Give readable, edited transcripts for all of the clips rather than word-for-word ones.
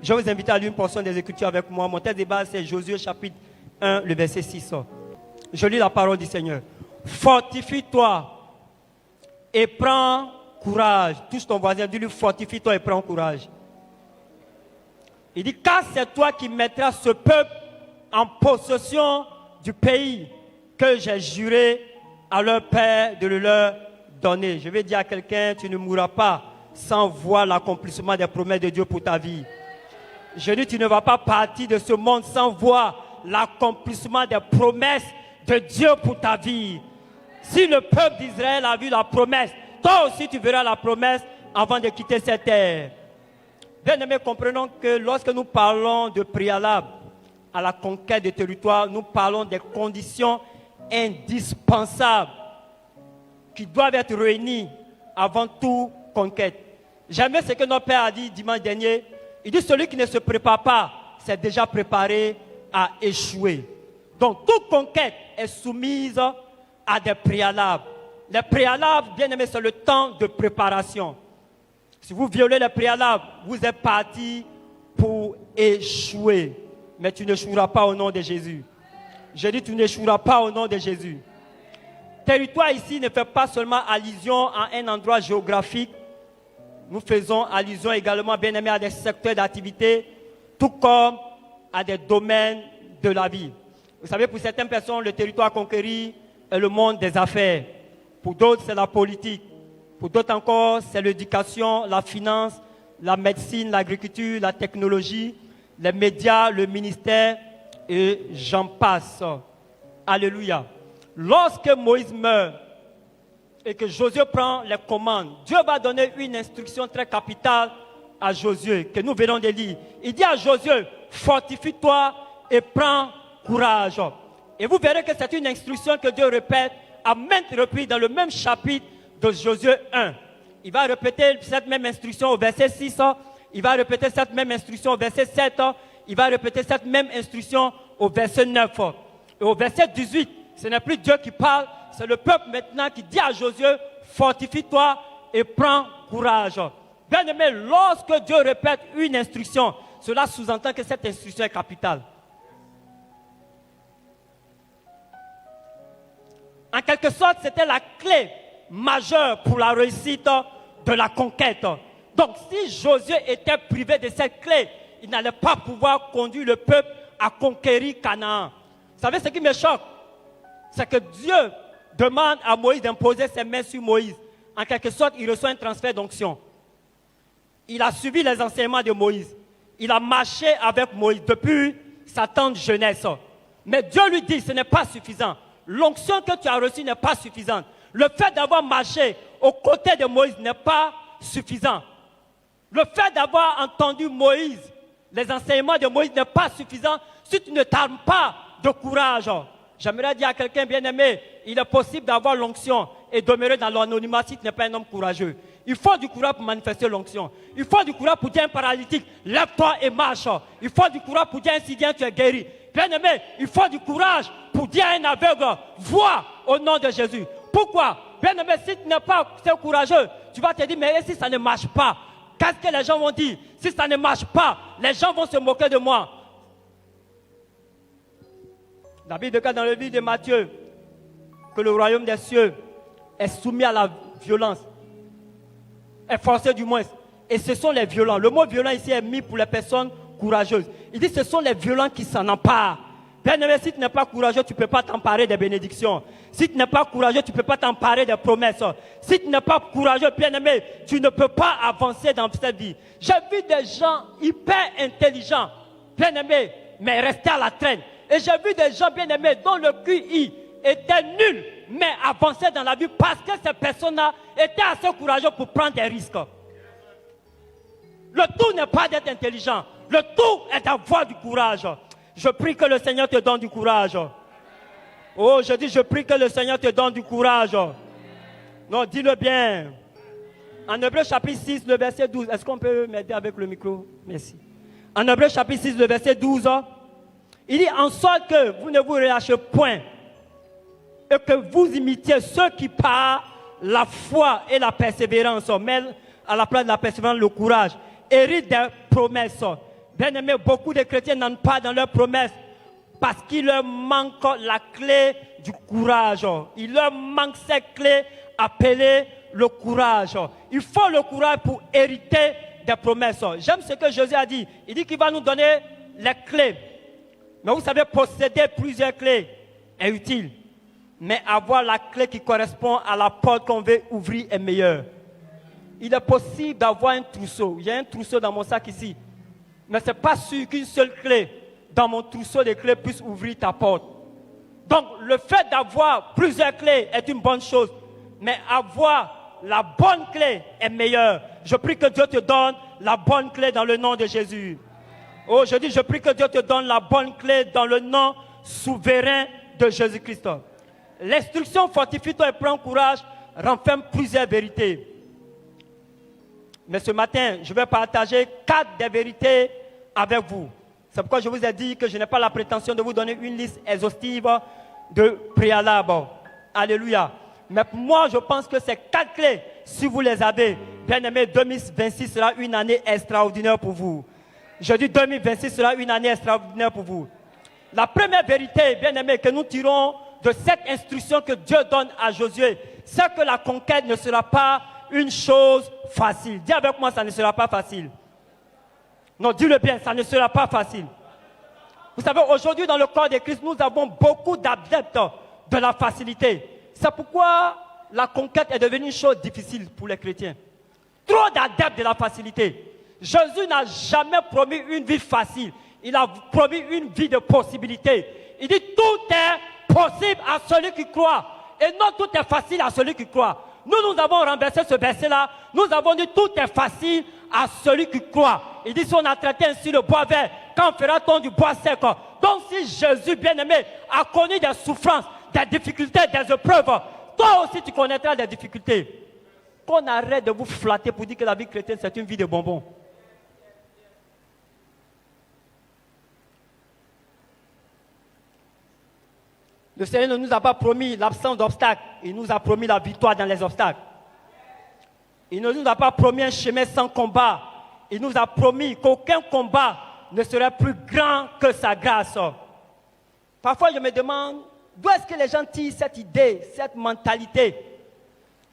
Je vous invite à lire une portion des Écritures avec moi. Mon texte de base, c'est Josué chapitre 1, le verset 6. Je lis la parole du Seigneur. Fortifie-toi et prends courage. Touche ton voisin, dis-lui fortifie-toi et prends courage. Il dit, car c'est toi qui mettras ce peuple en possession du pays que j'ai juré à leur père de le leur donner. Je vais dire à quelqu'un, tu ne mourras pas sans voir l'accomplissement des promesses de Dieu pour ta vie. Je dis, tu ne vas pas partir de ce monde sans voir l'accomplissement des promesses de Dieu pour ta vie. Si le peuple d'Israël a vu la promesse, toi aussi tu verras la promesse avant de quitter cette terre. Bien aimés, comprenons que lorsque nous parlons de préalable à la conquête des territoires, nous parlons des conditions indispensables qui doivent être réunies avant toute conquête. J'aime ce que notre Père a dit dimanche dernier. Il dit, celui qui ne se prépare pas, c'est déjà préparé à échouer. Donc, toute conquête est soumise à des préalables. Les préalables, bien aimés, c'est le temps de préparation. Si vous violez les préalables, vous êtes parti pour échouer. Mais tu n'échoueras pas au nom de Jésus. Je dis, tu n'échoueras pas au nom de Jésus. Territoire ici ne fait pas seulement allusion à un endroit géographique. Nous faisons allusion également, bien aimé, à des secteurs d'activité, tout comme à des domaines de la vie. Vous savez, pour certaines personnes, le territoire conquéri est le monde des affaires. Pour d'autres, c'est la politique. Pour d'autres encore, c'est l'éducation, la finance, la médecine, l'agriculture, la technologie, les médias, le ministère, et j'en passe. Alléluia. Lorsque Moïse meurt et que Josué prend les commandes, Dieu va donner une instruction très capitale à Josué, que nous venons de lire. Il dit à Josué, fortifie-toi et prends courage. Et vous verrez que c'est une instruction que Dieu répète à maintes reprises dans le même chapitre de Josué 1. Il va répéter cette même instruction au verset 6. Il va répéter cette même instruction au verset 7. Il va répéter cette même instruction au verset 9. Et au verset 18, ce n'est plus Dieu qui parle, c'est le peuple maintenant qui dit à Josué, fortifie-toi et prends courage. Bien aimé, lorsque Dieu répète une instruction, cela sous-entend que cette instruction est capitale. En quelque sorte, c'était la clé majeure pour la réussite de la conquête. Donc, si Josué était privé de cette clé, il n'allait pas pouvoir conduire le peuple à conquérir Canaan. Vous savez ce qui me choque? C'est que Dieu demande à Moïse d'imposer ses mains sur Moïse. En quelque sorte, il reçoit un transfert d'onction. Il a suivi les enseignements de Moïse. Il a marché avec Moïse depuis sa tendre jeunesse. Mais Dieu lui dit, ce n'est pas suffisant. L'onction que tu as reçue n'est pas suffisante. Le fait d'avoir marché aux côtés de Moïse n'est pas suffisant. Le fait d'avoir entendu Moïse, les enseignements de Moïse n'est pas suffisant si tu ne t'armes pas de courage. J'aimerais dire à quelqu'un bien aimé, il est possible d'avoir l'onction et demeurer dans l'anonymat si tu n'es pas un homme courageux. Il faut du courage pour manifester l'onction. Il faut du courage pour dire à un paralytique, lève-toi et marche. Il faut du courage pour dire à un sidien, tu es guéri. Bien aimé, il faut du courage pour dire à un aveugle, vois au nom de Jésus. Pourquoi? Bien aimé, si tu n'es pas courageux, tu vas te dire, mais si ça ne marche pas, qu'est-ce que les gens vont dire? Si ça ne marche pas, les gens vont se moquer de moi. La Bible déclare dans le livre de Matthieu que le royaume des cieux est soumis à la violence, est forcé du moins. Et ce sont les violents. Le mot violent ici est mis pour les personnes courageuses. Il dit ce sont les violents qui s'en emparent. Bien aimé, si tu n'es pas courageux, tu ne peux pas t'emparer des bénédictions. Si tu n'es pas courageux, tu ne peux pas t'emparer des promesses. Si tu n'es pas courageux, bien aimé, tu ne peux pas avancer dans cette vie. J'ai vu des gens hyper intelligents, bien aimés, mais restés à la traîne. Et j'ai vu des gens bien aimés dont le QI était nul, mais avançaient dans la vie parce que ces personnes-là étaient assez courageuses pour prendre des risques. Le tout n'est pas d'être intelligent. Le tout est d'avoir du courage. Je prie que le Seigneur te donne du courage. Oh, je dis, je prie que le Seigneur te donne du courage. Non, dis-le bien. En Hébreux chapitre 6, le verset 12. Est-ce qu'on peut m'aider avec le micro? Merci. En Hébreux chapitre 6, le verset 12. Il dit, en sorte que vous ne vous relâchez point et que vous imitiez ceux qui par la foi et la persévérance, mais à la place de la persévérance, le courage, héritent des promesses. Bien aimé, beaucoup de chrétiens n'ont pas dans leurs promesses parce qu'il leur manque la clé du courage. Il leur manque cette clé appelée le courage. Il faut le courage pour hériter des promesses. J'aime ce que Jésus a dit. Il dit qu'il va nous donner les clés. Mais vous savez, posséder plusieurs clés est utile. Mais avoir la clé qui correspond à la porte qu'on veut ouvrir est meilleur. Il est possible d'avoir un trousseau. Il y a un trousseau dans mon sac ici. Mais ce n'est pas sûr qu'une seule clé dans mon trousseau de clés puisse ouvrir ta porte. Donc, le fait d'avoir plusieurs clés est une bonne chose. Mais avoir la bonne clé est meilleur. Je prie que Dieu te donne la bonne clé dans le nom de Jésus. Oh, je dis, je prie que Dieu te donne la bonne clé dans le nom souverain de Jésus-Christ. L'instruction fortifie-toi et prends courage renferme plusieurs vérités. Mais ce matin, je vais partager 4 des vérités avec vous. C'est pourquoi je vous ai dit que je n'ai pas la prétention de vous donner une liste exhaustive de préalables. Alléluia. Mais pour moi, je pense que ces 4 clés, si vous les avez, bien aimé, 2026 sera une année extraordinaire pour vous. Je dis 2026 sera une année extraordinaire pour vous. La première vérité, bien aimé, que nous tirons de cette instruction que Dieu donne à Josué, c'est que la conquête ne sera pas une chose facile. Dis avec moi, ça ne sera pas facile. Non, dis-le bien, ça ne sera pas facile. Vous savez, aujourd'hui, dans le corps de Christ, nous avons beaucoup d'adeptes de la facilité. C'est pourquoi la conquête est devenue une chose difficile pour les chrétiens. Trop d'adeptes de la facilité. Jésus n'a jamais promis une vie facile. Il a promis une vie de possibilités. Il dit tout est possible à celui qui croit. Et non tout est facile à celui qui croit. Nous avons renversé ce verset-là. Nous avons dit tout est facile à celui qui croit. Il dit si on a traité ainsi le bois vert, quand fera-t-on du bois sec? Donc si Jésus, bien-aimé, a connu des souffrances, des difficultés, des épreuves, toi aussi tu connaîtras des difficultés. Qu'on arrête de vous flatter pour dire que la vie chrétienne c'est une vie de bonbons. Le Seigneur ne nous a pas promis l'absence d'obstacles, il nous a promis la victoire dans les obstacles. Il ne nous a pas promis un chemin sans combat, il nous a promis qu'aucun combat ne serait plus grand que sa grâce. Parfois je me demande, d'où est-ce que les gens tirent cette idée, cette mentalité,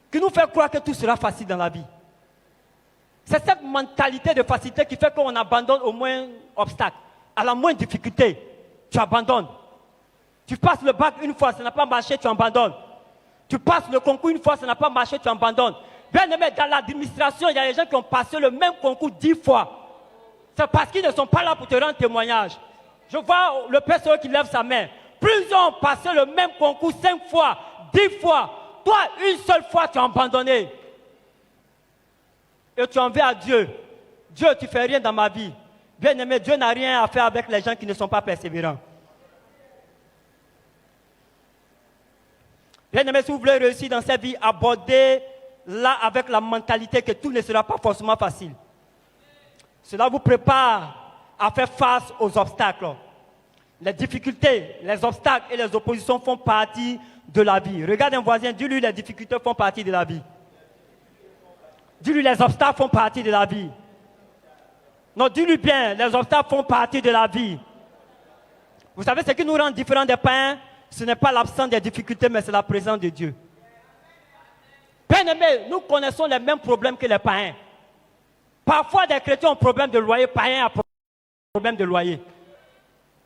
qui nous fait croire que tout sera facile dans la vie. C'est cette mentalité de facilité qui fait qu'on abandonne au moins obstacle, à la moindre difficulté, tu abandonnes. Tu passes le bac une fois, ça n'a pas marché, tu abandonnes. Tu passes le concours une fois, ça n'a pas marché, tu abandonnes. Bien aimé, dans l'administration, il y a des gens qui ont passé le même concours 10 fois. C'est parce qu'ils ne sont pas là pour te rendre témoignage. Je vois le pasteur qui lève sa main. Plusieurs ont passé le même concours 5 fois, 10 fois. Toi, une seule fois, tu as abandonné. Et tu en veux à Dieu. Dieu, tu ne fais rien dans ma vie. Bien aimé, Dieu n'a rien à faire avec les gens qui ne sont pas persévérants. Bien aimé, si vous voulez réussir dans cette vie, abordez-la avec la mentalité que tout ne sera pas forcément facile. Cela vous prépare à faire face aux obstacles. Les difficultés, les obstacles et les oppositions font partie de la vie. Regarde un voisin, dis-lui les difficultés font partie de la vie. Dis-lui les obstacles font partie de la vie. Non, dis-lui bien, les obstacles font partie de la vie. Vous savez ce qui nous rend différents des païens? Ce n'est pas l'absence des difficultés, mais c'est la présence de Dieu. Bien-aimés, nous connaissons les mêmes problèmes que les païens. Parfois, des chrétiens ont problème de loyer, païens ont problème de loyer.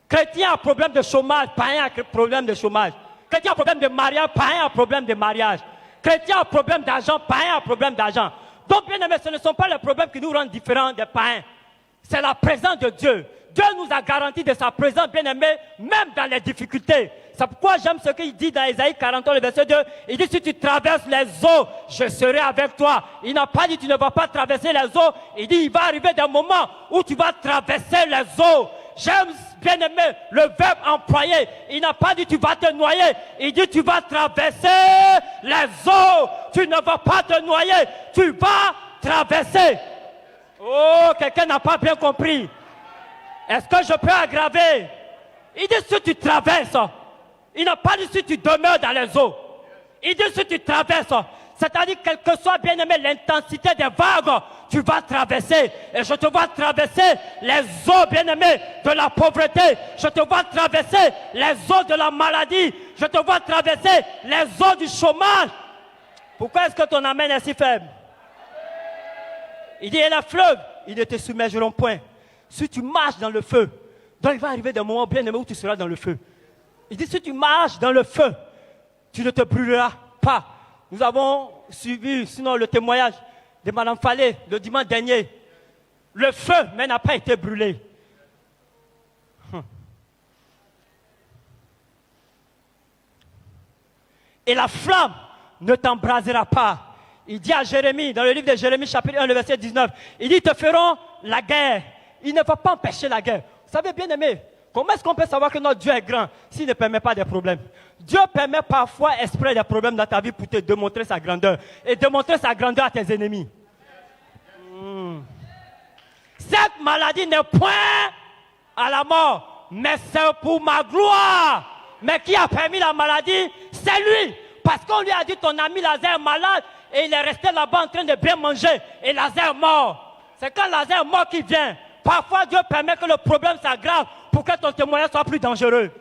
Chrétiens ont problème de chômage, païens ont problème de chômage. Chrétiens ont problème de mariage, païens ont problème de mariage. Chrétiens ont problème d'argent, païens ont problème d'argent. Donc, bien-aimés, ce ne sont pas les problèmes qui nous rendent différents des païens. C'est la présence de Dieu. Dieu nous a garanti de sa présence, bien-aimés, même dans les difficultés. C'est pourquoi j'aime ce qu'il dit dans Ésaïe 43, le verset 2. Il dit, si tu traverses les eaux, je serai avec toi. Il n'a pas dit, tu ne vas pas traverser les eaux. Il dit, il va arriver des moments où tu vas traverser les eaux. J'aime, bien-aimé, le verbe employé. Il n'a pas dit, tu vas te noyer. Il dit, tu vas traverser les eaux. Tu ne vas pas te noyer. Tu vas traverser. Oh, quelqu'un n'a pas bien compris. Est-ce que je peux aggraver? Il dit, si tu traverses, il n'a pas dit si tu demeures dans les eaux. Il dit si tu traverses, c'est-à-dire quelle que soit, bien aimé, l'intensité des vagues, tu vas traverser. Et je te vois traverser les eaux, bien-aimés, de la pauvreté. Je te vois traverser les eaux de la maladie. Je te vois traverser les eaux du chômage. Pourquoi est-ce que ton amen est si faible? Il dit, et le fleuve, ils ne te submergeront point. Si tu marches dans le feu, donc il va arriver des moments, bien-aimés, où tu seras dans le feu. Il dit, si tu marches dans le feu, tu ne te brûleras pas. Nous avons suivi, sinon, le témoignage de Mme Fallé le dimanche dernier. Le feu, mais n'a pas été brûlé. Et la flamme ne t'embrasera pas. Il dit à Jérémie, dans le livre de Jérémie, chapitre 1, le verset 19, il dit, ils te feront la guerre. Il ne va pas empêcher la guerre. Vous savez, bien aimé, comment est-ce qu'on peut savoir que notre Dieu est grand s'il ne permet pas des problèmes? Dieu permet parfois exprès des problèmes dans ta vie pour te démontrer sa grandeur et démontrer sa grandeur à tes ennemis. Cette maladie n'est point à la mort, mais c'est pour ma gloire. Mais qui a permis la maladie? C'est lui. Parce qu'on lui a dit, ton ami Lazare est malade et il est resté là-bas en train de bien manger et Lazare est mort. C'est quand Lazare est mort qu'il vient. Parfois Dieu permet que le problème s'aggrave pour que ton témoignage soit plus dangereux.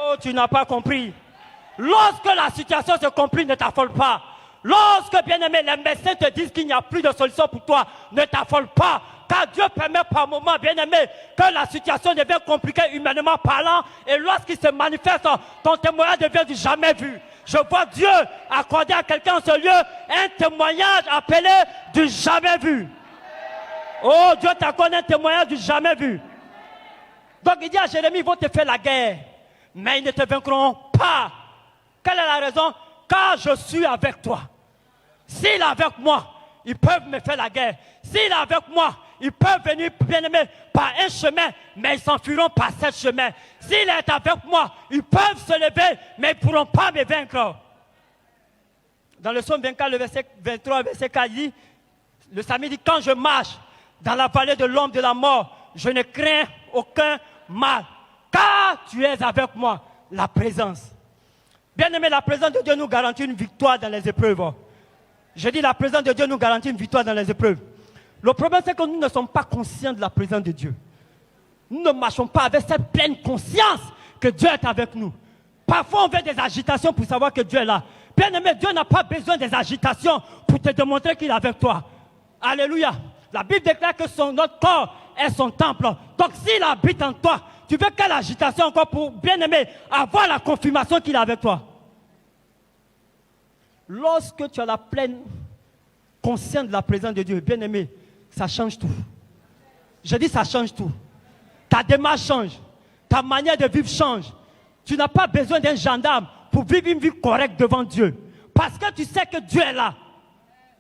Oh, tu n'as pas compris. Lorsque la situation se complique, ne t'affole pas. Lorsque, bien-aimé, les médecins te disent qu'il n'y a plus de solution pour toi, ne t'affole pas. Car Dieu permet par moments, bien-aimé, que la situation devienne compliquée humainement parlant. Et lorsqu'il se manifeste, ton témoignage devient du jamais vu. Je vois Dieu accorder à quelqu'un en ce lieu un témoignage appelé du jamais vu. Oh, Dieu t'accorde un témoignage du jamais vu. Donc il dit à Jérémie, ils vont te faire la guerre, mais ils ne te vaincront pas. Quelle est la raison? Car je suis avec toi. S'il est avec moi, ils peuvent me faire la guerre. S'il est avec moi, ils peuvent venir, bien-aimés, par un chemin, mais ils s'enfuiront par sept chemins. S'il est avec moi, ils peuvent se lever, mais ils ne pourront pas me vaincre. Dans le psaume 24, le verset 23, verset 4, il dit, le Psalmiste dit, quand je marche dans la vallée de l'ombre de la mort, je ne crains aucun mal, car tu es avec moi, la présence. Bien-aimé, la présence de Dieu nous garantit une victoire dans les épreuves. Je dis, la présence de Dieu nous garantit une victoire dans les épreuves. Le problème, c'est que nous ne sommes pas conscients de la présence de Dieu. Nous ne marchons pas avec cette pleine conscience que Dieu est avec nous. Parfois, on veut des agitations pour savoir que Dieu est là. Bien-aimé, Dieu n'a pas besoin des agitations pour te démontrer qu'il est avec toi. Alléluia. La Bible déclare que notre corps est son temple. Donc, s'il habite en toi, tu veux quelle agitation encore pour, bien-aimé, avoir la confirmation qu'il est avec toi? Lorsque tu as la pleine conscience de la présence de Dieu, bien-aimé, ça change tout. Je dis ça change tout. Ta démarche change. Ta manière de vivre change. Tu n'as pas besoin d'un gendarme pour vivre une vie correcte devant Dieu. Parce que tu sais que Dieu est là.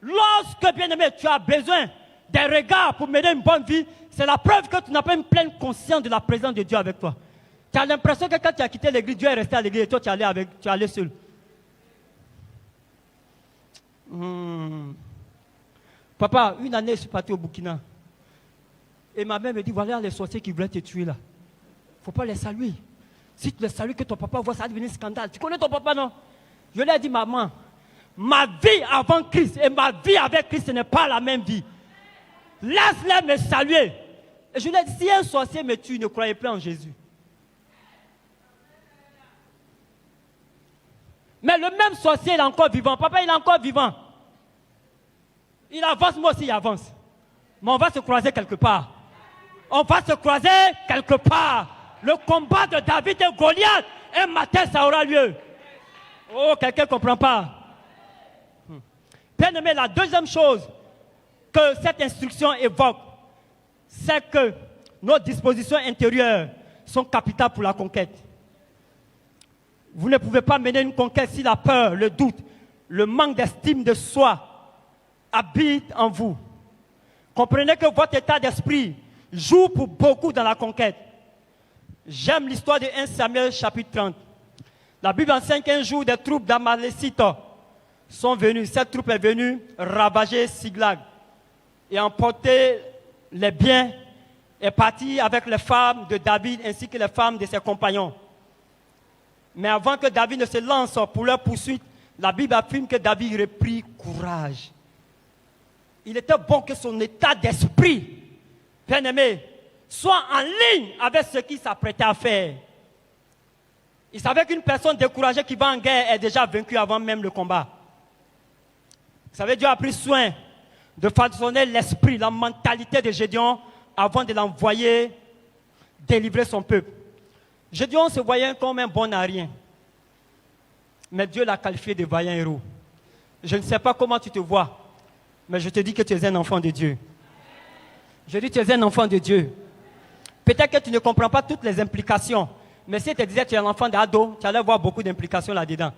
Lorsque, bien-aimé, tu as besoin des regards pour mener une bonne vie, c'est la preuve que tu n'as pas une pleine conscience de la présence de Dieu avec toi. Tu as l'impression que quand tu as quitté l'église, Dieu est resté à l'église et toi tu es allé seul. Papa, une année, je suis parti au Burkina. Et ma mère me dit, voilà les sorciers qui voulaient te tuer là. Il ne faut pas les saluer. Si tu les salues, que ton papa voit, ça va devenir un scandale. Tu connais ton papa, non? Je lui ai dit, maman, ma vie avant Christ et ma vie avec Christ, ce n'est pas la même vie. Laisse-les me saluer. Et je lui ai dit, si un sorcier me tue, ne croyez plus en Jésus. Mais le même sorcier, il est encore vivant. Papa, il est encore vivant. Il avance, moi aussi, il avance. Mais on va se croiser quelque part. On va se croiser quelque part. Le combat de David et Goliath, un matin, ça aura lieu. Oh, quelqu'un ne comprend pas. Bien aimé, la deuxième chose que cette instruction évoque, c'est que nos dispositions intérieures sont capitales pour la conquête. Vous ne pouvez pas mener une conquête si la peur, le doute, le manque d'estime de soi habitent en vous. Comprenez que votre état d'esprit joue pour beaucoup dans la conquête. J'aime l'histoire de 1 Samuel chapitre 30. La Bible enseigne qu'un jour des troupes d'Amalécites sont venues. Cette troupe est venue ravager Siglag et emporter les biens, est partie avec les femmes de David ainsi que les femmes de ses compagnons. Mais avant que David ne se lance pour leur poursuite, la Bible affirme que David reprit courage. il était bon que son état d'esprit, bien-aimé, soit en ligne avec ce qu'il s'apprêtait à faire. Il savait qu'une personne découragée qui va en guerre est déjà vaincue avant même le combat. Vous savez, Dieu a pris soin de façonner l'esprit, la mentalité de Gédéon avant de l'envoyer délivrer son peuple. Gédéon se voyait comme un bon à rien. Mais Dieu l'a qualifié de vaillant héros. Je ne sais pas comment tu te vois, mais je te dis que tu es un enfant de Dieu. Je dis que tu es un enfant de Dieu. Peut-être que tu ne comprends pas toutes les implications, mais si je te disais que tu es un enfant d'ado, tu allais voir beaucoup d'implications là-dedans.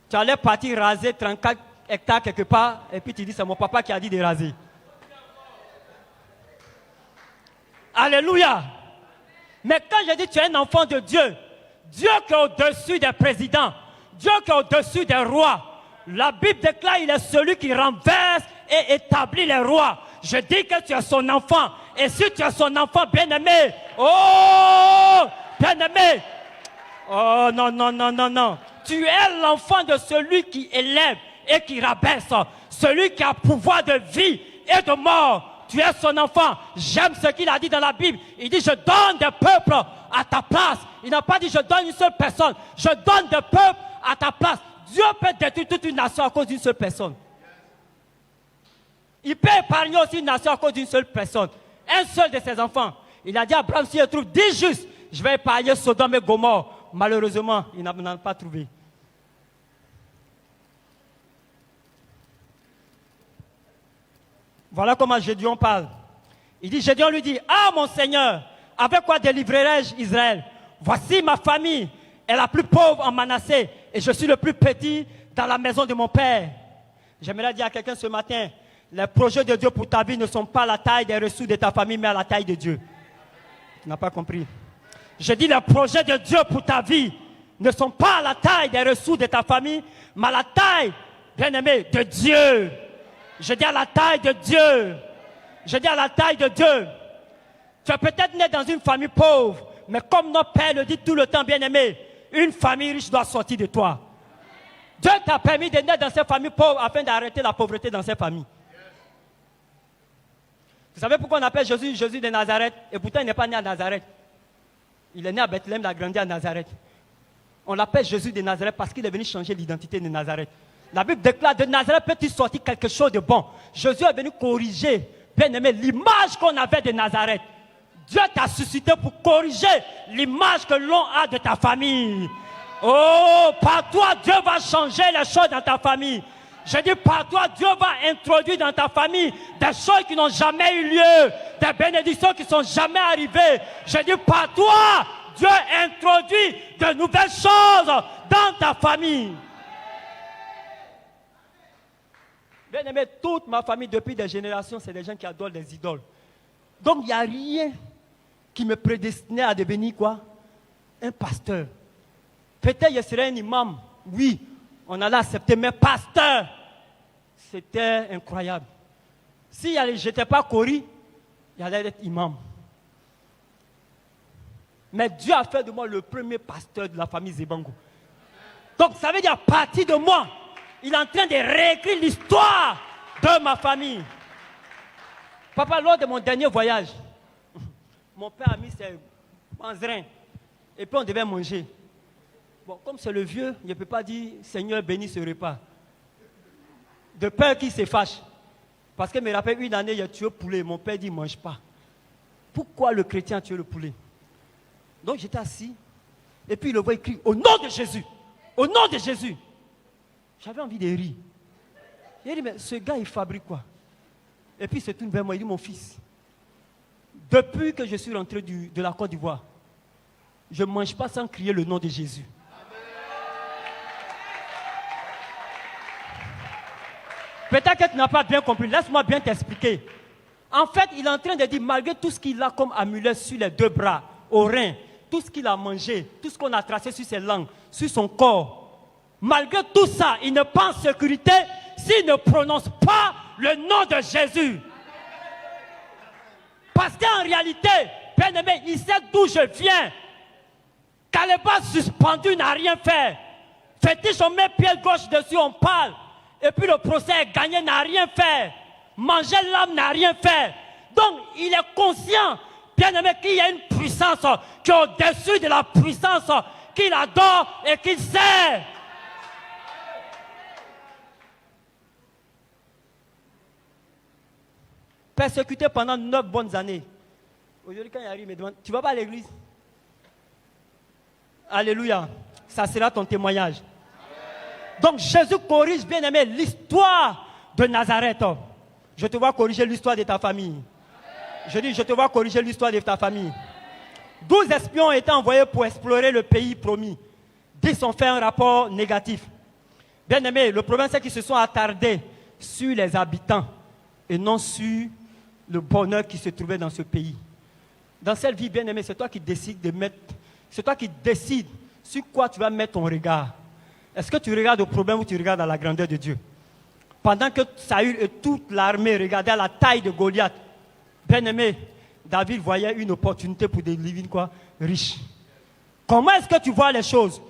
Tu allais partir raser 34 hectares quelque part, et puis tu dis c'est mon papa qui a dit de raser. Alléluia. Mais quand je dis que tu es un enfant de Dieu, Dieu qui est au-dessus des présidents, Dieu qui est au-dessus des rois, la Bible déclare qu'il est celui qui renverse et établit les rois. Je dis que tu es son enfant. Et si tu es son enfant bien-aimé, oh, bien-aimé, oh non, non, non, non, non. Tu es l'enfant de celui qui élève et qui rabaisse, celui qui a pouvoir de vie et de mort. Tu es son enfant. J'aime ce qu'il a dit dans la Bible. Il dit, je donne des peuples à ta place. Il n'a pas dit, je donne une seule personne. Je donne des peuples à ta place. Dieu peut détruire toute une nation à cause d'une seule personne. Il peut épargner aussi une nation à cause d'une seule personne. Un seul de ses enfants. Il a dit à Abraham, si je trouve 10 justes, je vais épargner Sodome et Gomorrhe. Malheureusement, il n'en a pas trouvé. Voilà comment Gédéon parle. Il dit, Gédéon lui dit, ah mon Seigneur, avec quoi délivrerai-je Israël? Voici ma famille est la plus pauvre en Manassé et je suis le plus petit dans la maison de mon père. J'aimerais dire à quelqu'un ce matin, les projets de Dieu pour ta vie ne sont pas à la taille des ressources de ta famille, mais à la taille de Dieu. Tu n'as pas compris. Je dis les projets de Dieu pour ta vie ne sont pas à la taille des ressources de ta famille, mais à la taille, bien-aimé, de Dieu. Je dis à la taille de Dieu. Je dis à la taille de Dieu. Tu es peut-être né dans une famille pauvre, mais comme notre Père le dit tout le temps, bien-aimé, une famille riche doit sortir de toi. Dieu t'a permis de naître dans cette famille pauvre afin d'arrêter la pauvreté dans cette famille. Vous savez pourquoi on appelle Jésus Jésus de Nazareth? Et pourtant il n'est pas né à Nazareth. Il est né à Bethléem, il a grandi à Nazareth. On l'appelle Jésus de Nazareth parce qu'il est venu changer l'identité de Nazareth. La Bible déclare de Nazareth peut-il sortir quelque chose de bon. Jésus est venu corriger, bien aimé, l'image qu'on avait de Nazareth. Dieu t'a suscité pour corriger l'image que l'on a de ta famille. Oh, par toi, Dieu va changer les choses dans ta famille. Je dis par toi, Dieu va introduire dans ta famille des choses qui n'ont jamais eu lieu, des bénédictions qui ne sont jamais arrivées. Je dis par toi, Dieu introduit de nouvelles choses dans ta famille. Bien aimé, toute ma famille depuis des générations, c'est des gens qui adorent les idoles. Donc il n'y a rien qui me prédestinait à devenir quoi? Un pasteur. Peut-être je serais un imam, oui, on allait accepter, mais pasteur, c'était incroyable. Si je n'étais pas Kori, il allait être imam. Mais Dieu a fait de moi le premier pasteur de la famille Zebango. Donc ça veut dire à partir de moi, il est en train de réécrire l'histoire de ma famille. Papa, lors de mon dernier voyage, mon père a mis ses manzerins et puis on devait manger. Bon, comme c'est le vieux, il ne peut pas dire Seigneur bénis ce repas. De peur qu'il se fâche. Parce que me rappelle une année, il a tué le poulet. Mon père dit ne mange pas. Pourquoi le chrétien a tué le poulet? Donc j'étais assis et puis il le voit écrit au nom de Jésus. Au nom de Jésus. J'avais envie de rire. Il a dit mais ce gars il fabrique quoi? Et puis il se tourne vers moi, il dit mon fils, depuis que je suis rentré de la Côte d'Ivoire, je ne mange pas sans crier le nom de Jésus. Peut-être que tu n'as pas bien compris, laisse-moi bien t'expliquer. En fait, il est en train de dire, malgré tout ce qu'il a comme amulette sur les deux bras, aux reins, tout ce qu'il a mangé, tout ce qu'on a tracé sur ses langues, sur son corps, malgré tout ça, il n'est pas en sécurité s'il ne prononce pas le nom de Jésus. Parce qu'en réalité, bien aimé, il sait d'où je viens. Kaleba suspendu n'a rien fait. Fétiche, on met pied gauche dessus, on parle. Et puis le procès est gagné, n'a rien fait. Manger l'âme n'a rien fait. Donc, il est conscient, bien aimé, qu'il y a une puissance qui est au-dessus de la puissance qu'il adore et qu'il sait. Persécuté pendant 9 bonnes années. Aujourd'hui, quand il arrive, il me demande, tu ne vas pas à l'église? Alléluia. Ça sera ton témoignage. Donc, Jésus corrige, bien aimé, l'histoire de Nazareth. Je te vois corriger l'histoire de ta famille. Je dis, je te vois corriger l'histoire de ta famille. 12 espions ont été envoyés pour explorer le pays promis. 10 ont fait un rapport négatif. Bien aimé, le problème c'est qu'ils se sont attardés sur les habitants et non sur le bonheur qui se trouvait dans ce pays. Dans cette vie, bien aimé, c'est toi qui décides de mettre, c'est toi qui décides sur quoi tu vas mettre ton regard. Est-ce que tu regardes au problème ou tu regardes à la grandeur de Dieu? Pendant que Saül et toute l'armée regardaient à la taille de Goliath, bien aimé, David voyait une opportunité pour des livres quoi, riches. Comment est-ce que tu vois les choses?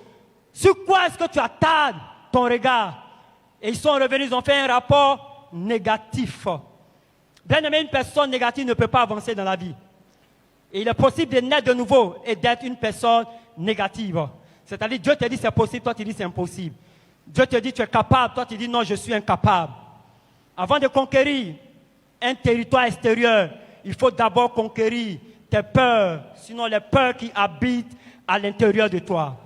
Sur quoi est-ce que tu attardes ton regard? Et ils sont revenus, ils ont fait un rapport négatif. Bien aimé, une personne négative ne peut pas avancer dans la vie. Et il est possible de naître de nouveau et d'être une personne négative. C'est-à-dire, Dieu te dit c'est possible, toi tu dis c'est impossible. Dieu te dit tu es capable, toi tu dis non, je suis incapable. Avant de conquérir un territoire extérieur, il faut d'abord conquérir tes peurs, sinon les peurs qui habitent à l'intérieur de toi.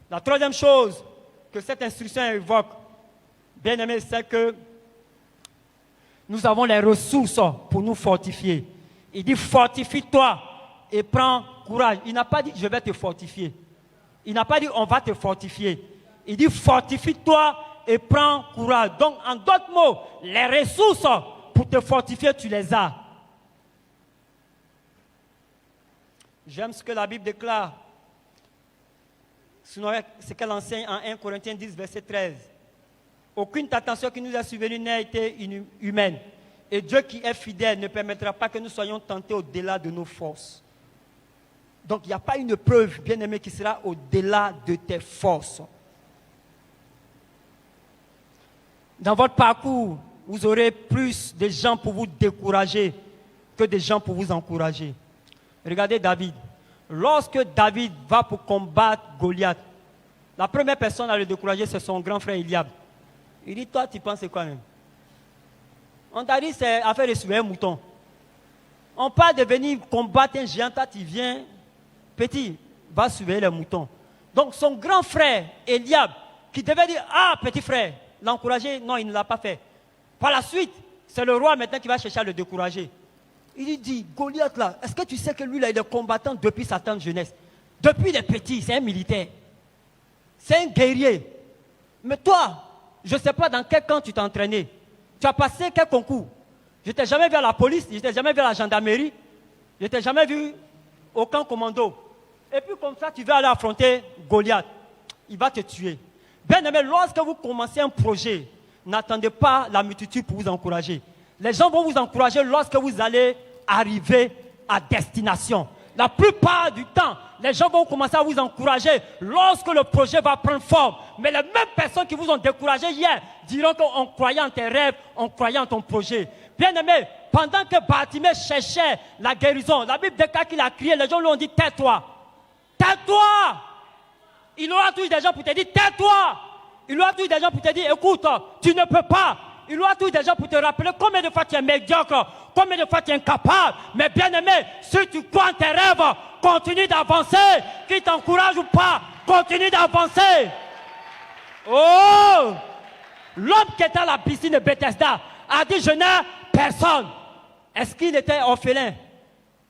La troisième chose que cette instruction évoque, bien aimé, c'est que nous avons les ressources pour nous fortifier. Il dit fortifie-toi et prends courage. Il n'a pas dit je vais te fortifier. Il n'a pas dit on va te fortifier. Il dit fortifie-toi et prends courage. Donc en d'autres mots, les ressources pour te fortifier, tu les as. J'aime ce que la Bible déclare. Sinon, ce qu'elle enseigne en 1 Corinthiens 10, verset 13. Aucune tentation qui nous a survenue n'a été humaine. Et Dieu qui est fidèle ne permettra pas que nous soyons tentés au-delà de nos forces. Donc il n'y a pas une preuve, bien aimé, qui sera au-delà de tes forces. Dans votre parcours, vous aurez plus de gens pour vous décourager que de gens pour vous encourager. Regardez David. Lorsque David va pour combattre Goliath, la première personne à le décourager, c'est son grand frère Eliab. Il dit, toi, tu penses quoi même? On t'a dit, c'est affaire de suivre un mouton. On parle de venir combattre un géant, toi, tu viens, petit, va suivre les moutons. Donc, son grand frère Eliab, qui devait dire, ah, petit frère, l'encourager, non, il ne l'a pas fait. Par la suite, c'est le roi maintenant qui va chercher à le décourager. Il lui dit, Goliath là, est-ce que tu sais que lui là, il est combattant depuis sa tendre jeunesse? Depuis les petits, c'est un militaire. C'est un guerrier. Mais toi, je ne sais pas dans quel camp tu t'es entraîné. Tu as passé quel concours? Je ne t'ai jamais vu à la police, je ne t'ai jamais vu à la gendarmerie, je ne t'ai jamais vu au camp commando. Et puis comme ça, tu vas aller affronter Goliath. Il va te tuer. Bien aimé, lorsque vous commencez un projet, n'attendez pas la multitude pour vous encourager. Les gens vont vous encourager lorsque vous allez arriver à destination. La plupart du temps, les gens vont commencer à vous encourager lorsque le projet va prendre forme. Mais les mêmes personnes qui vous ont découragé hier diront qu'on croyait en tes rêves, on croyait en ton projet. Bien aimé, pendant que Bartimée cherchait la guérison, la Bible déclare qu'il a crié, les gens lui ont dit tais-toi. Tais-toi. Il aura toujours des gens pour te dire tais-toi. Il aura toujours des gens pour te dire écoute, tu ne peux pas. Il aura toujours des gens pour te rappeler combien de fois tu es médiocre, combien de fois tu es incapable. Mais bien aimé, si tu crois en tes rêves, continue d'avancer. Qu'il t'encourage ou pas, continue d'avancer. Oh! L'homme qui était à la piscine de Bethesda a dit je n'ai personne. Est-ce qu'il était orphelin?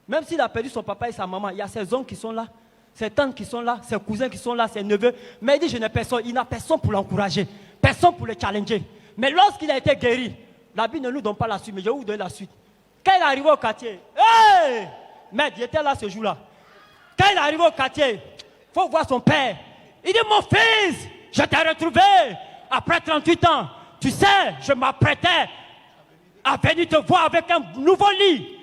Même s'il a perdu son papa et sa maman, il y a ses oncles qui sont là, ses tantes qui sont là, ses cousins qui sont là, ses neveux. Mais il dit je n'ai personne. Il n'a personne pour l'encourager, personne pour le challenger. Mais lorsqu'il a été guéri, la Bible ne nous donne pas la suite, mais je vais vous donner la suite. Quand il est arrivé au quartier, hey! Maître, il était là ce jour-là. Quand il est arrivé au quartier, il faut voir son père. Il dit, mon fils, je t'ai retrouvé après 38 ans. Tu sais, je m'apprêtais à venir te voir avec un nouveau lit.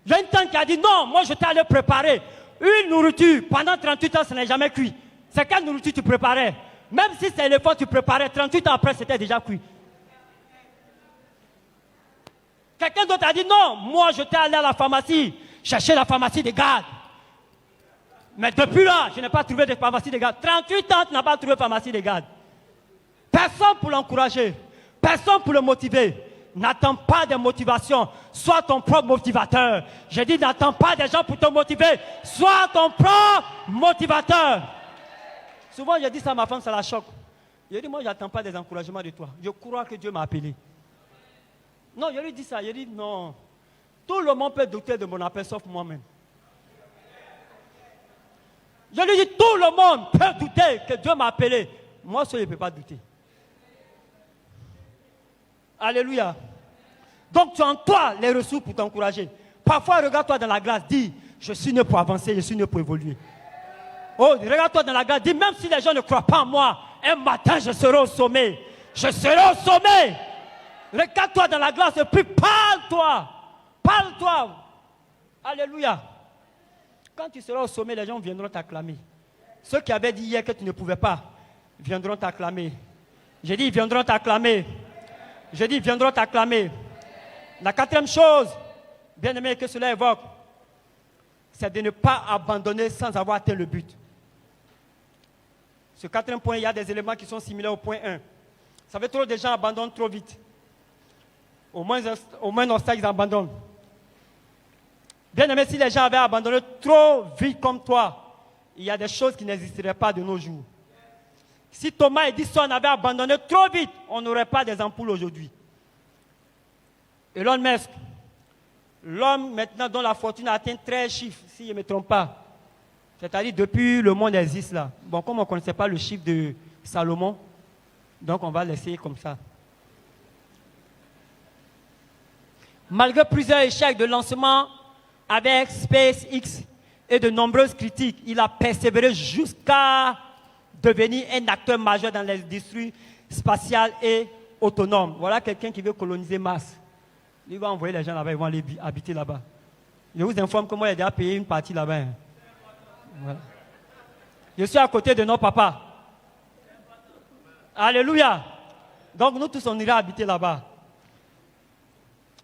Il y a une tante qui a dit, non, moi je t'ai allé préparer une nourriture. Pendant 38 ans, ça n'est jamais cuit. C'est quelle nourriture tu préparais? Même si c'est l'éléphant tu préparais, 38 ans après, c'était déjà cuit. Quelqu'un d'autre a dit non, moi j'étais allé à la pharmacie, chercher la pharmacie des gardes. Mais depuis là, je n'ai pas trouvé de pharmacie des gardes. 38 ans, tu n'as pas trouvé de pharmacie des gardes. Personne pour l'encourager, personne pour le motiver. N'attends pas de motivation, sois ton propre motivateur. J'ai dit n'attends pas des gens pour te motiver, sois ton propre motivateur. Souvent je dis ça à ma femme, ça la choque. Je dis moi je n'attends pas des encouragements de toi, je crois que Dieu m'a appelé. Non, je lui dis ça, je dis non, tout le monde peut douter de mon appel sauf moi-même. Je lui dis tout le monde peut douter que Dieu m'a appelé, moi seul je ne peux pas douter. Alléluia. Donc tu as en toi les ressources pour t'encourager. Parfois, regarde-toi dans la glace, dis, je suis né pour avancer, je suis né pour évoluer. Oh, regarde-toi dans la glace, dis, même si les gens ne croient pas en moi, un matin je serai au sommet. Je serai au sommet. Regarde-toi dans la glace et puis parle-toi. Parle-toi. Alléluia. Quand tu seras au sommet, les gens viendront t'acclamer. Ceux qui avaient dit hier que tu ne pouvais pas, viendront t'acclamer. J'ai dit, ils viendront t'acclamer. Je dis, ils viendront t'acclamer. La quatrième chose, bien aimé, que cela évoque, c'est de ne pas abandonner sans avoir atteint le but. Ce quatrième point, il y a des éléments qui sont similaires au point 1. Ça fait trop de gens abandonnent trop vite. Au moins un obstacle, ils abandonnent. Bien aimé, si les gens avaient abandonné trop vite comme toi, il y a des choses qui n'existeraient pas de nos jours. Si Thomas Edison avait abandonné trop vite, on n'aurait pas des ampoules aujourd'hui. Elon Musk, l'homme maintenant dont la fortune a atteint 13 chiffres, si je ne me trompe pas. C'est-à-dire depuis le monde existe là. Bon, comme on ne connaissait pas le chiffre de Salomon, donc on va laisser comme ça. Malgré plusieurs échecs de lancement avec SpaceX et de nombreuses critiques, il a persévéré jusqu'à devenir un acteur majeur dans l'industrie spatiale et autonome. Voilà quelqu'un qui veut coloniser Mars. Il va envoyer les gens là-bas, ils vont aller habiter là-bas. Je vous informe que moi, j'ai déjà payé une partie là-bas. Hein. Voilà. Je suis à côté de nos papas. Alléluia. Donc nous tous, on ira habiter là-bas.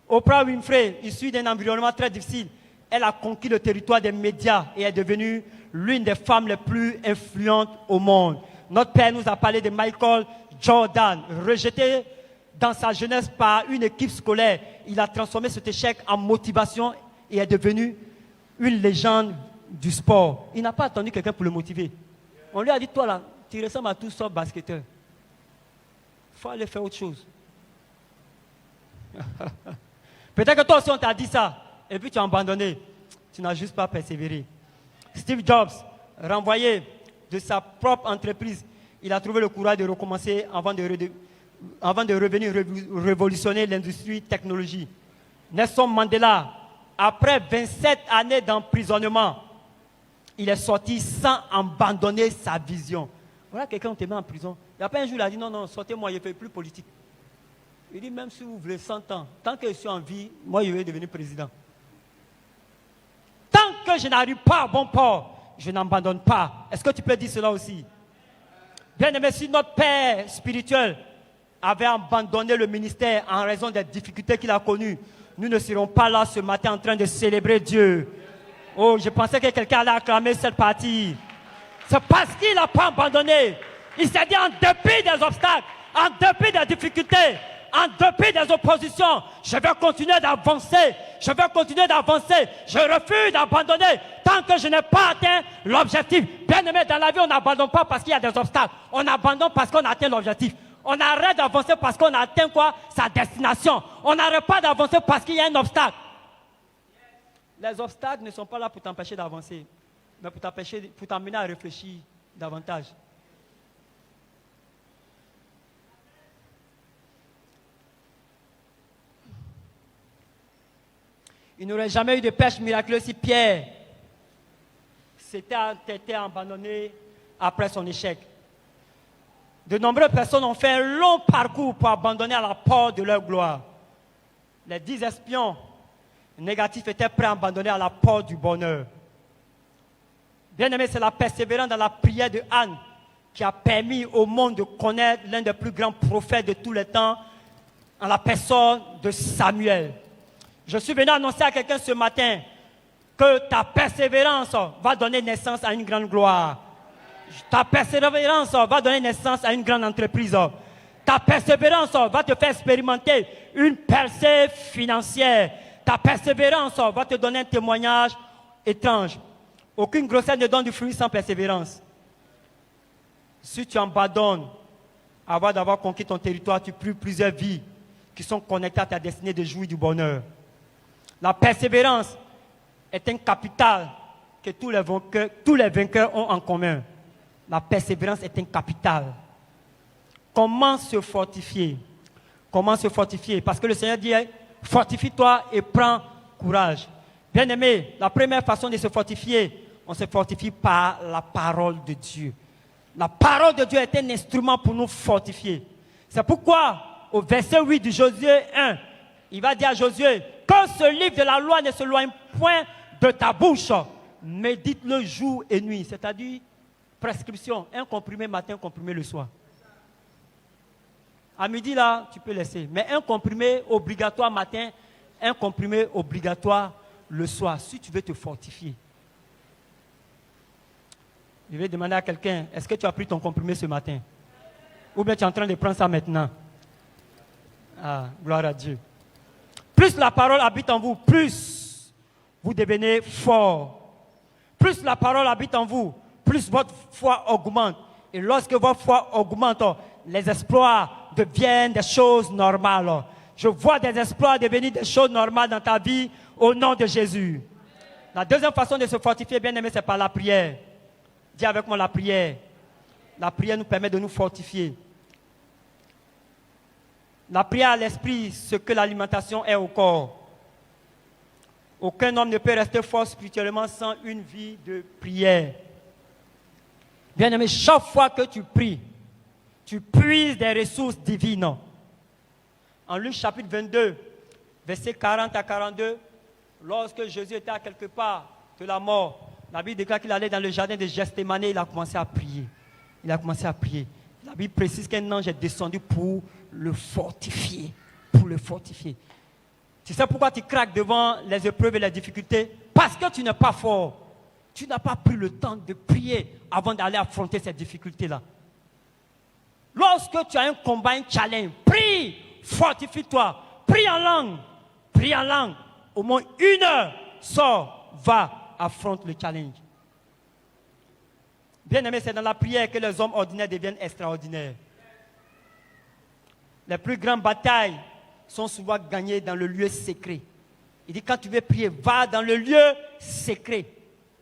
Oprah Winfrey, issue d'un environnement très difficile, elle a conquis le territoire des médias et est devenue l'une des femmes les plus influentes au monde. Notre père nous a parlé de Michael Jordan, rejeté dans sa jeunesse par une équipe scolaire. Il a transformé cet échec en motivation et est devenu une légende du sport. Il n'a pas attendu quelqu'un pour le motiver. On lui a dit, toi là, tu ressembles à tout sauf basketteur. Il faut aller faire autre chose. Peut-être que toi aussi on t'a dit ça, et puis tu as abandonné. Tu n'as juste pas persévéré. Steve Jobs, renvoyé de sa propre entreprise, il a trouvé le courage de recommencer avant de revenir révolutionner l'industrie technologie. Nelson Mandela, après 27 années d'emprisonnement, il est sorti sans abandonner sa vision. Voilà quelqu'un qui te met en prison. Il n'y a pas un jour, il a dit non, sortez-moi, je ne fais plus politique. Il dit même si vous voulez 100 ans, tant que je suis en vie, moi je vais devenir président. Tant que je n'arrive pas à bon port, je n'abandonne pas. Est-ce que tu peux dire cela aussi? Bien aimé, si notre père spirituel avait abandonné le ministère en raison des difficultés qu'il a connues, nous ne serons pas là ce matin en train de célébrer Dieu. Oh, je pensais que quelqu'un allait acclamer cette partie. C'est parce qu'il n'a pas abandonné. Il s'est dit en dépit des obstacles, en dépit des difficultés, en dépit des oppositions, je vais continuer d'avancer, je vais continuer d'avancer, je refuse d'abandonner tant que je n'ai pas atteint l'objectif. Bien aimé, dans la vie, on n'abandonne pas parce qu'il y a des obstacles, on abandonne parce qu'on a atteint l'objectif. On arrête d'avancer parce qu'on a atteint quoi? Sa destination. On n'arrête pas d'avancer parce qu'il y a un obstacle. Les obstacles ne sont pas là pour t'empêcher d'avancer, mais pour t'amener à réfléchir davantage. Il n'aurait jamais eu de pêche miraculeuse si Pierre s'était abandonné après son échec. De nombreuses personnes ont fait un long parcours pour abandonner à la porte de leur gloire. Les 10 espions négatifs étaient prêts à abandonner à la porte du bonheur. Bien aimé, c'est la persévérance dans la prière de Anne qui a permis au monde de connaître l'un des plus grands prophètes de tous les temps en la personne de Samuel. Je suis venu annoncer à quelqu'un ce matin que ta persévérance va donner naissance à une grande gloire. Ta persévérance va donner naissance à une grande entreprise. Ta persévérance va te faire expérimenter une percée financière. Ta persévérance va te donner un témoignage étrange. Aucune grossesse ne donne du fruit sans persévérance. Si tu abandonnes avant d'avoir conquis ton territoire, tu prives plusieurs vies qui sont connectées à ta destinée de jouir du bonheur. La persévérance est un capital que tous les vainqueurs ont en commun. La persévérance est un capital. Comment se fortifier? Comment se fortifier? Parce que le Seigneur dit, fortifie-toi et prends courage. Bien-aimé, la première façon de se fortifier, on se fortifie par la parole de Dieu. La parole de Dieu est un instrument pour nous fortifier. C'est pourquoi, au verset 8 de Josué 1, il va dire à Josué, que ce livre de la loi ne s'éloigne point de ta bouche. Médite-le jour et nuit. C'est-à-dire, prescription, un comprimé matin, un comprimé le soir. À midi, là, tu peux laisser. Mais un comprimé obligatoire matin, un comprimé obligatoire le soir, si tu veux te fortifier. Je vais demander à quelqu'un, est-ce que tu as pris ton comprimé ce matin? Ou bien tu es en train de prendre ça maintenant? Ah, gloire à Dieu. Plus la parole habite en vous, plus vous devenez fort. Plus la parole habite en vous, plus votre foi augmente. Et lorsque votre foi augmente, les exploits deviennent des choses normales. Je vois des exploits devenir des choses normales dans ta vie au nom de Jésus. La deuxième façon de se fortifier, bien aimé, c'est par la prière. Dis avec moi la prière. La prière nous permet de nous fortifier. La prière à l'esprit, ce que l'alimentation est au corps. Aucun homme ne peut rester fort spirituellement sans une vie de prière. Bien aimé, chaque fois que tu pries, tu puises des ressources divines. En Luc chapitre 22, versets 40 à 42, lorsque Jésus était à quelque part de la mort, la Bible déclare qu'il allait dans le jardin de Gethsémani, il a commencé à prier. Il a commencé à prier. La Bible précise qu'un ange est descendu pour le fortifier. Pour le fortifier. Tu sais pourquoi tu craques devant les épreuves et les difficultés? Parce que tu n'es pas fort. Tu n'as pas pris le temps de prier avant d'aller affronter ces difficultés-là. Lorsque tu as un combat, un challenge, prie, fortifie-toi, prie en langue. Prie en langue. Au moins 1 heure, sors, va, affronte le challenge. Bien aimé, c'est dans la prière que les hommes ordinaires deviennent extraordinaires. Les plus grandes batailles sont souvent gagnées dans le lieu secret. Il dit, quand tu veux prier, va dans le lieu secret.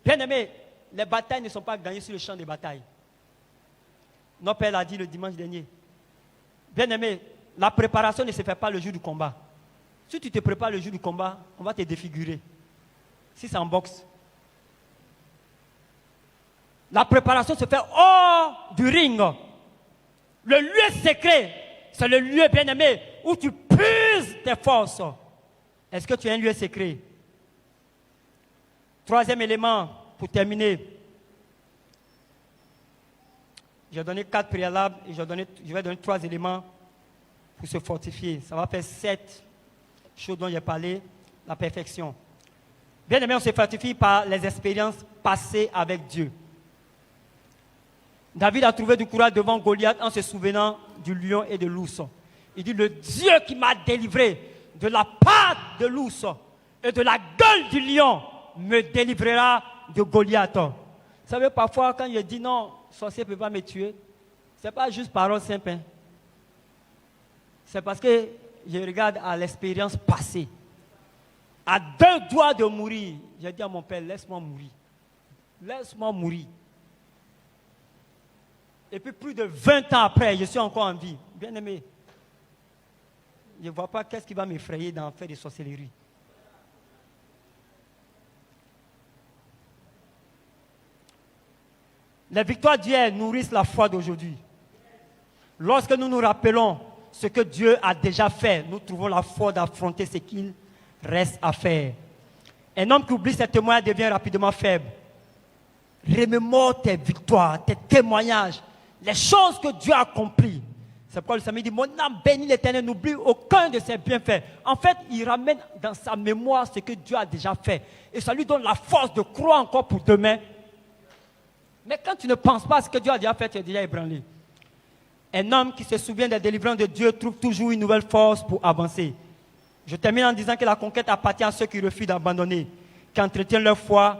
Bien aimé, les batailles ne sont pas gagnées sur le champ de bataille. Notre Père l'a dit le dimanche dernier. Bien aimé, la préparation ne se fait pas le jour du combat. Si tu te prépares le jour du combat, on va te défigurer. Si c'est en boxe. La préparation se fait hors du ring. Le lieu secret, c'est le lieu bien aimé où tu puises tes forces. Est-ce que tu as un lieu secret? Troisième élément, pour terminer. J'ai donné 4 préalables et je vais donner 3 éléments pour se fortifier. Ça va faire 7 choses dont j'ai parlé, la perfection. Bien aimé, on se fortifie par les expériences passées avec Dieu. David a trouvé du courage devant Goliath en se souvenant du lion et de l'ours. Il dit, le Dieu qui m'a délivré de la patte de l'ours et de la gueule du lion me délivrera de Goliath. Vous savez, parfois, quand je dis non, sorcier ne peut pas me tuer, ce n'est pas juste parole simple. Hein. C'est parce que je regarde à l'expérience passée. À 2 doigts de mourir, j'ai dit à mon père, laisse-moi mourir. Laisse-moi mourir. Et puis plus de 20 ans après, je suis encore en vie. Bien aimé, je ne vois pas qu'est-ce qui va m'effrayer d'en faire des sorcelleries. Les victoires d'hier nourrissent la foi d'aujourd'hui. Lorsque nous nous rappelons ce que Dieu a déjà fait, nous trouvons la foi d'affronter ce qu'il reste à faire. Un homme qui oublie ses témoignages devient rapidement faible. Remémore tes victoires, tes témoignages, les choses que Dieu a accomplies. C'est pourquoi le Seigneur dit, mon âme bénit l'Éternel, n'oublie aucun de ses bienfaits. En fait, il ramène dans sa mémoire ce que Dieu a déjà fait. Et ça lui donne la force de croire encore pour demain. Mais quand tu ne penses pas à ce que Dieu a déjà fait, tu es déjà ébranlé. Un homme qui se souvient des délivrances de Dieu trouve toujours une nouvelle force pour avancer. Je termine en disant que la conquête appartient à ceux qui refusent d'abandonner, qui entretiennent leur foi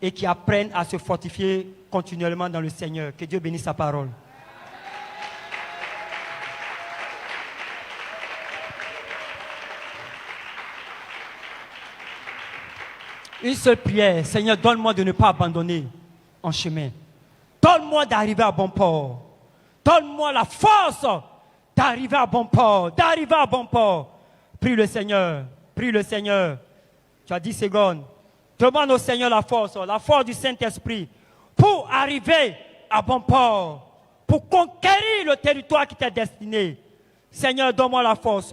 et qui apprennent à se fortifier continuellement dans le Seigneur. Que Dieu bénisse sa parole. Une seule prière, Seigneur, donne-moi de ne pas abandonner en chemin. Donne-moi d'arriver à bon port. Donne-moi la force d'arriver à bon port, d'arriver à bon port. Prie le Seigneur, prie le Seigneur. Tu as 10 secondes. Demande au Seigneur la force du Saint-Esprit pour arriver à bon port, pour conquérir le territoire qui t'est destiné. Seigneur, donne-moi la force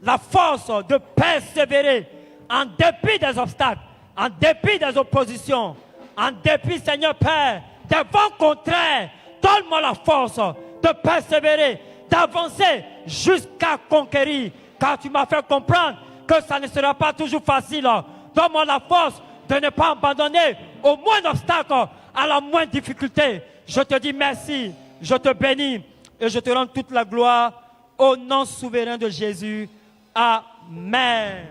de persévérer en dépit des obstacles, en dépit des oppositions, en dépit, Seigneur Père, des vents contraires. Donne-moi la force de persévérer, d'avancer jusqu'à conquérir. Car tu m'as fait comprendre que ça ne sera pas toujours facile. Donne-moi la force de ne pas abandonner au moindre obstacle, à la moindre difficulté. Je te dis merci, je te bénis et je te rends toute la gloire au nom souverain de Jésus. Amen.